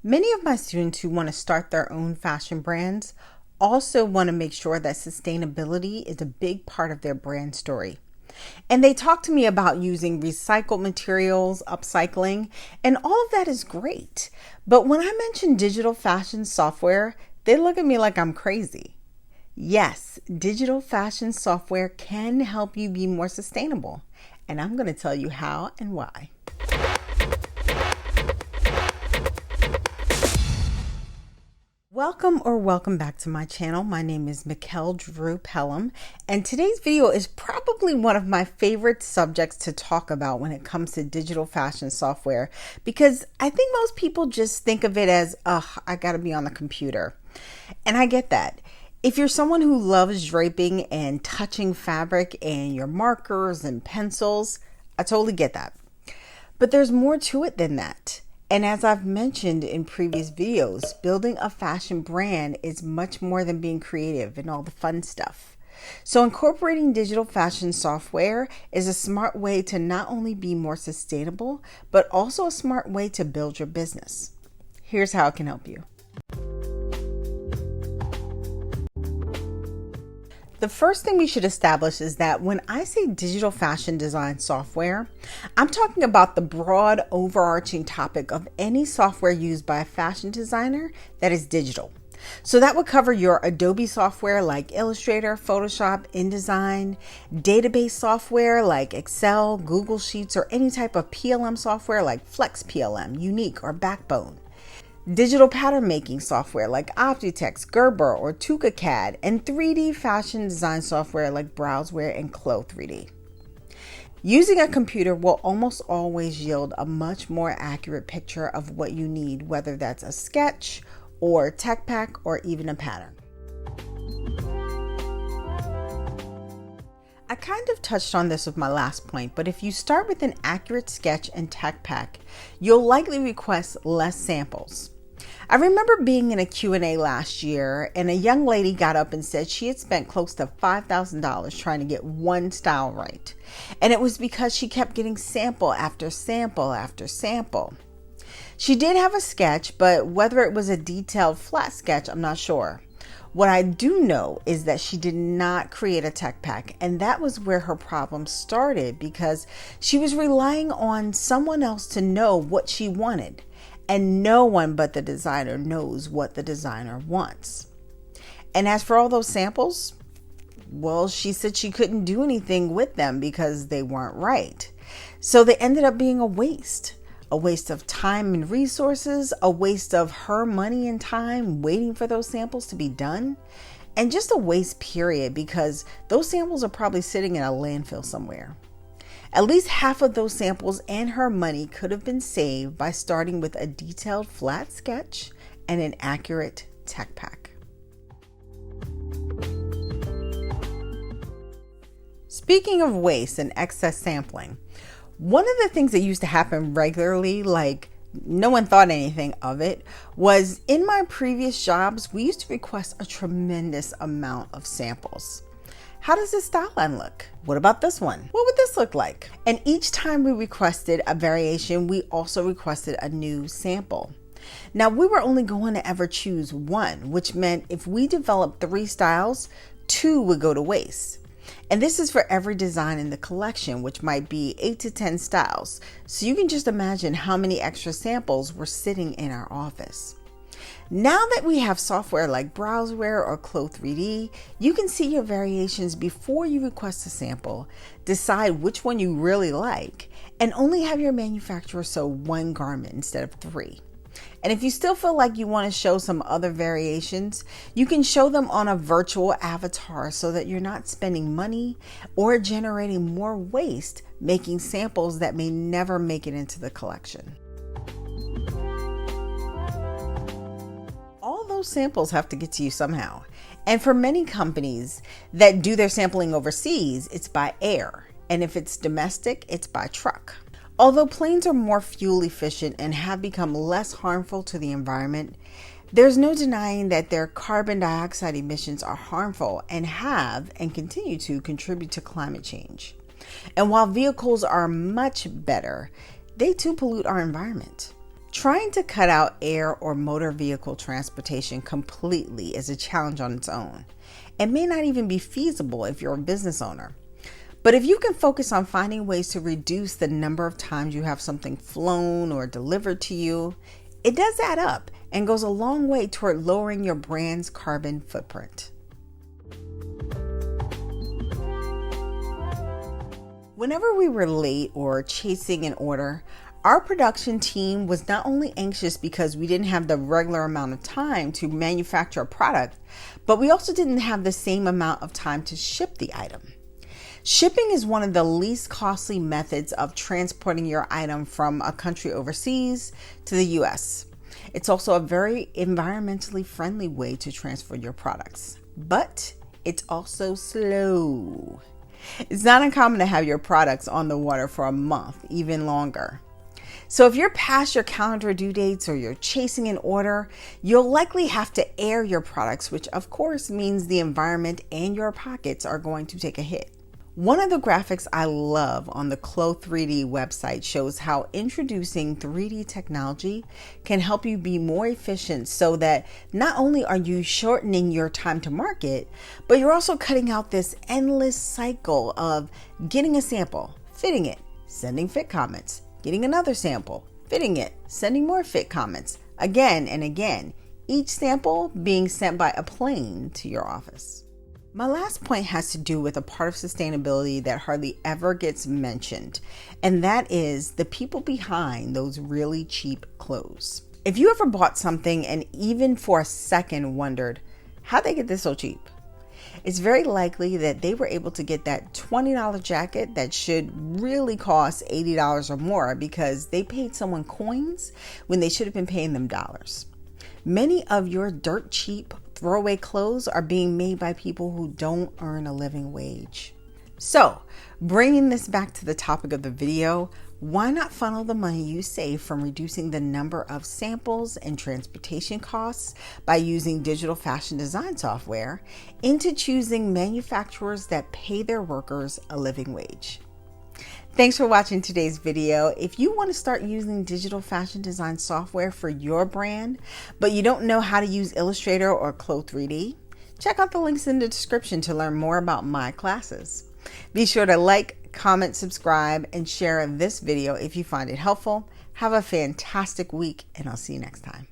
Many of my students who want to start their own fashion brands also want to make sure that sustainability is a big part of their brand story. And they talk to me about using recycled materials, upcycling, and all of that is great. But when I mention digital fashion software, they look at me like I'm crazy. Yes, digital fashion software can help you be more sustainable. And I'm going to tell you how and why. Welcome back to my channel. My name is Mikkel Drew Pelham, and today's video is probably one of my favorite subjects to talk about when it comes to digital fashion software, because I think most people just think of it as, I gotta be on the computer. And I get that. If you're someone who loves draping and touching fabric and your markers and pencils, I totally get that. But there's more to it than that. And as I've mentioned in previous videos, building a fashion brand is much more than being creative and all the fun stuff. So incorporating digital fashion software is a smart way to not only be more sustainable, but also a smart way to build your business. Here's how it can help you. The first thing we should establish is that when I say digital fashion design software, I'm talking about the broad overarching topic of any software used by a fashion designer that is digital. So that would cover your Adobe software like Illustrator, Photoshop, InDesign, database software like Excel, Google Sheets, or any type of PLM software like Flex PLM, Unique, or Backbone. Digital pattern making software like Optitext, Gerber, or TukaCAD, and 3D fashion design software like Browseware and Clo 3D. Using a computer will almost always yield a much more accurate picture of what you need, whether that's a sketch or tech pack or even a pattern. I kind of touched on this with my last point, but if you start with an accurate sketch and tech pack, you'll likely request less samples. I remember being in a Q&A last year, and a young lady got up and said she had spent close to $5,000 trying to get one style right. And it was because she kept getting sample after sample after sample. She did have a sketch, but whether it was a detailed flat sketch, I'm not sure. What I do know is that she did not create a tech pack, and that was where her problem started, because she was relying on someone else to know what she wanted, and no one but the designer knows what the designer wants. And as for all those samples, well, she said she couldn't do anything with them because they weren't right. So they ended up being a waste of time and resources, a waste of her money and time waiting for those samples to be done, and just a waste period, because those samples are probably sitting in a landfill somewhere. At least half of those samples and her money could have been saved by starting with a detailed flat sketch and an accurate tech pack. Speaking of waste and excess sampling, one of the things that used to happen regularly, like no one thought anything of it, was in my previous jobs, we used to request a tremendous amount of samples. How does this style line look? What about this one? What would this look like? And each time we requested a variation, we also requested a new sample. Now, we were only going to ever choose one, which meant if we developed 3 styles, 2 would go to waste. And this is for every design in the collection, which might be 8 to 10 styles. So you can just imagine how many extra samples were sitting in our office. Now that we have software like Browseware or Clo 3D, you can see your variations before you request a sample, decide which one you really like, and only have your manufacturer sew 1 garment instead of 3. And if you still feel like you want to show some other variations, you can show them on a virtual avatar so that you're not spending money or generating more waste making samples that may never make it into the collection. All those samples have to get to you somehow. And for many companies that do their sampling overseas, it's by air. And if it's domestic, it's by truck. Although planes are more fuel efficient and have become less harmful to the environment, there's no denying that their carbon dioxide emissions are harmful and have and continue to contribute to climate change. And while vehicles are much better, they too pollute our environment. Trying to cut out air or motor vehicle transportation completely is a challenge on its own. It may not even be feasible if you're a business owner. But if you can focus on finding ways to reduce the number of times you have something flown or delivered to you, it does add up and goes a long way toward lowering your brand's carbon footprint. Whenever we were late or chasing an order, our production team was not only anxious because we didn't have the regular amount of time to manufacture a product, but we also didn't have the same amount of time to ship the item. Shipping is one of the least costly methods of transporting your item from a country overseas to the US. It's also a very environmentally friendly way to transfer your products, but it's also slow. It's not uncommon to have your products on the water for a month, even longer. So if you're past your calendar due dates or you're chasing an order, you'll likely have to air your products, which of course means the environment and your pockets are going to take a hit. One of the graphics I love on the Clo3D website shows how introducing 3D technology can help you be more efficient so that not only are you shortening your time to market, but you're also cutting out this endless cycle of getting a sample, fitting it, sending fit comments, getting another sample, fitting it, sending more fit comments, again and again, each sample being sent by a plane to your office. My last point has to do with a part of sustainability that hardly ever gets mentioned, and that is the people behind those really cheap clothes. If you ever bought something and even for a second wondered, how'd they get this so cheap? It's very likely that they were able to get that $20 jacket that should really cost $80 or more because they paid someone coins when they should have been paying them dollars. Many of your dirt cheap throwaway clothes are being made by people who don't earn a living wage. So, bringing this back to the topic of the video, why not funnel the money you save from reducing the number of samples and transportation costs by using digital fashion design software into choosing manufacturers that pay their workers a living wage? Thanks for watching today's video. If you want to start using digital fashion design software for your brand, but you don't know how to use Illustrator or Clo3D, check out the links in the description to learn more about my classes. Be sure to like, comment, subscribe, and share this video if you find it helpful. Have a fantastic week, and I'll see you next time.